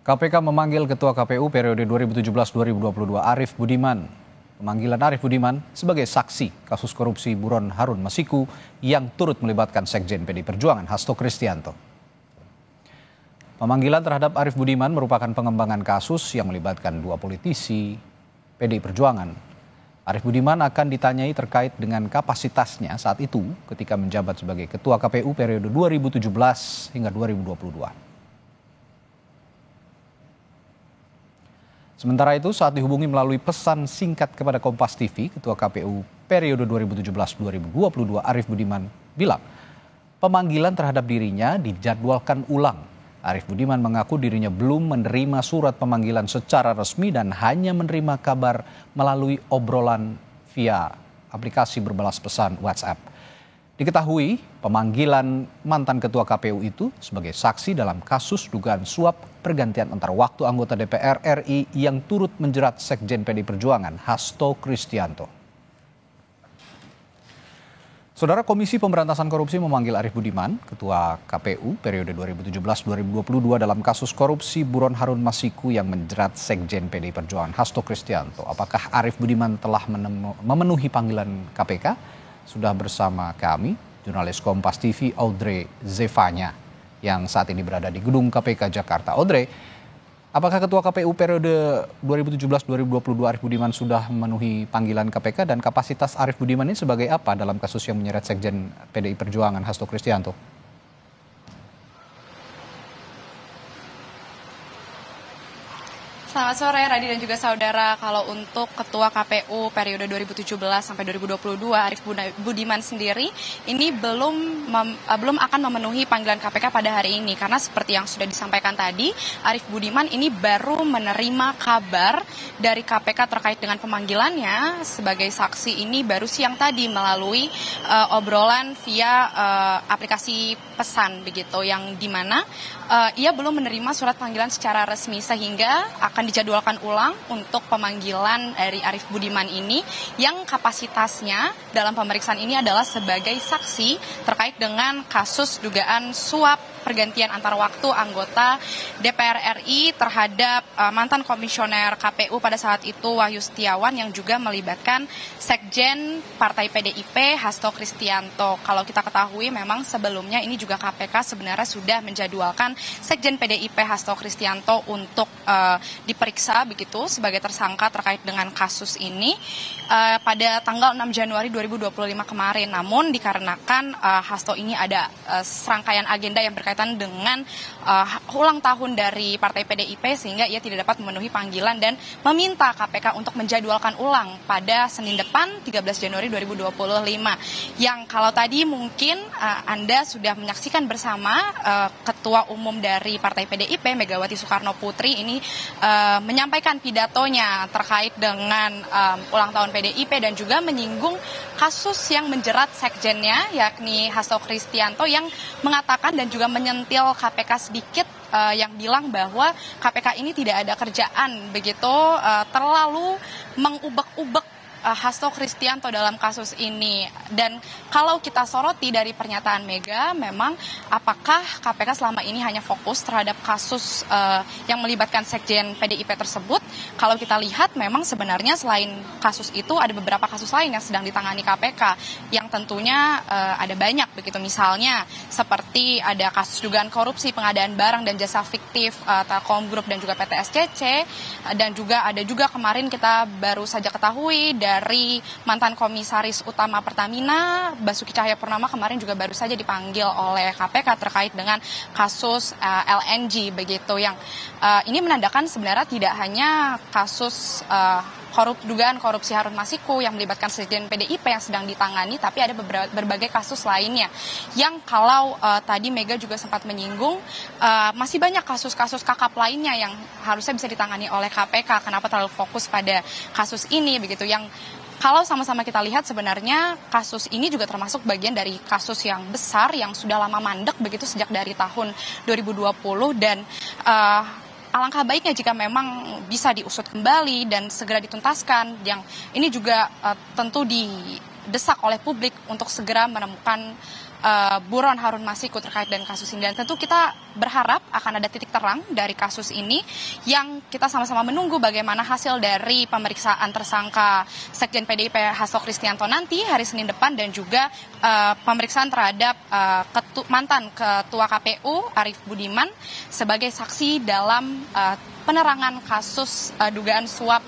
KPK memanggil Ketua KPU periode 2017-2022 Arief Budiman. Pemanggilan Arief Budiman sebagai saksi kasus korupsi buron Harun Masiku yang turut melibatkan Sekjen PDI Perjuangan Hasto Kristianto. Pemanggilan terhadap Arief Budiman merupakan pengembangan kasus yang melibatkan dua politisi PDI Perjuangan. Arief Budiman akan ditanyai terkait dengan kapasitasnya saat itu ketika menjabat sebagai Ketua KPU periode 2017 hingga 2022. Sementara itu, saat dihubungi melalui pesan singkat kepada Kompas TV, Ketua KPU periode 2017-2022 Arief Budiman bilang, pemanggilan terhadap dirinya dijadwalkan ulang. Arief Budiman mengaku dirinya belum menerima surat pemanggilan secara resmi dan hanya menerima kabar melalui obrolan via aplikasi berbalas pesan WhatsApp. Diketahui pemanggilan mantan Ketua KPU itu sebagai saksi dalam kasus dugaan suap pergantian antar waktu anggota DPR RI yang turut menjerat Sekjen PDI Perjuangan Hasto Kristianto. Saudara, Komisi Pemberantasan Korupsi memanggil Arief Budiman, Ketua KPU periode 2017-2022 dalam kasus korupsi buron Harun Masiku yang menjerat Sekjen PDI Perjuangan Hasto Kristianto. Apakah Arief Budiman telah memenuhi panggilan KPK? Sudah bersama kami, jurnalis Kompas TV Audrey Zevanya yang saat ini berada di gedung KPK Jakarta. Audrey, apakah Ketua KPU periode 2017-2022 Arief Budiman sudah memenuhi panggilan KPK dan kapasitas Arief Budiman ini sebagai apa dalam kasus yang menyeret Sekjen PDI Perjuangan Hasto Kristianto? Selamat sore Radi dan juga saudara. Kalau untuk Ketua KPU periode 2017 sampai 2022 Arief Budiman sendiri ini belum akan memenuhi panggilan KPK pada hari ini karena seperti yang sudah disampaikan tadi, Arief Budiman ini baru menerima kabar dari KPK terkait dengan pemanggilannya sebagai saksi ini baru siang tadi melalui obrolan via aplikasi pesan begitu yang dimana ia belum menerima surat panggilan secara resmi sehingga akan dijadwalkan ulang untuk pemanggilan dari Arief Budiman ini yang kapasitasnya dalam pemeriksaan ini adalah sebagai saksi terkait dengan kasus dugaan suap pergantian antar waktu anggota DPR RI terhadap mantan komisioner KPU pada saat itu Wahyu Setiawan yang juga melibatkan Sekjen Partai PDIP Hasto Kristianto. Kalau kita ketahui memang sebelumnya ini juga KPK sebenarnya sudah menjadwalkan Sekjen PDIP Hasto Kristianto untuk diperiksa begitu sebagai tersangka terkait dengan kasus ini pada tanggal 6 Januari 2025 kemarin. Namun dikarenakan Hasto ini ada serangkaian agenda yang berkaitan dengan ulang tahun dari Partai PDIP sehingga ia tidak dapat memenuhi panggilan dan meminta KPK untuk menjadwalkan ulang pada Senin depan 13 Januari 2025. Yang kalau tadi mungkin Anda sudah menyaksikan bersama Ketua Umum dari Partai PDIP Megawati Soekarno Putri ini menyampaikan pidatonya terkait dengan ulang tahun PDIP dan juga menyinggung kasus yang menjerat sekjennya yakni Hasto Kristianto yang mengatakan dan juga menyentil KPK sedikit yang bilang bahwa KPK ini tidak ada kerjaan begitu terlalu mengubek-ubek Hasto Kristianto dalam kasus ini. Dan kalau kita soroti dari pernyataan Mega, memang apakah KPK selama ini hanya fokus terhadap kasus yang melibatkan Sekjen PDIP tersebut? Kalau kita lihat memang sebenarnya selain kasus itu ada beberapa kasus lain yang sedang ditangani KPK yang tentunya ada banyak begitu, misalnya seperti ada kasus dugaan korupsi pengadaan barang dan jasa fiktif Telkom Group dan juga PT SCC, dan juga ada juga kemarin kita baru saja ketahui dari mantan komisaris utama Pertamina Basuki Cahayapurnama kemarin juga baru saja dipanggil oleh KPK terkait dengan kasus LNG begitu, yang ini menandakan sebenarnya tidak hanya kasus dugaan korupsi Harun Masiku yang melibatkan Sekjen PDIP yang sedang ditangani, tapi ada berbagai kasus lainnya yang kalau tadi Mega juga sempat menyinggung masih banyak kasus-kasus kakap lainnya yang harusnya bisa ditangani oleh KPK. Kenapa terlalu fokus pada kasus ini begitu, yang kalau sama-sama kita lihat sebenarnya kasus ini juga termasuk bagian dari kasus yang besar yang sudah lama mandek begitu sejak dari tahun 2020 dan alangkah baiknya jika memang bisa diusut kembali dan segera dituntaskan, yang ini juga tentu didesak oleh publik untuk segera menemukan buron Harun Masiku terkait dengan kasus ini. Dan tentu kita berharap akan ada titik terang dari kasus ini yang kita sama-sama menunggu bagaimana hasil dari pemeriksaan tersangka Sekjen PDIP Hasto Kristianto nanti hari Senin depan, dan juga pemeriksaan terhadap mantan Ketua KPU Arief Budiman sebagai saksi dalam penerangan kasus dugaan suap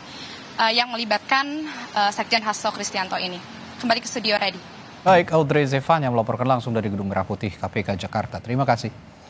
yang melibatkan Sekjen Hasto Kristianto ini. Kembali ke studio, Ready. Baik, Audrey Zefan yang melaporkan langsung dari Gedung Merah Putih KPK Jakarta. Terima kasih.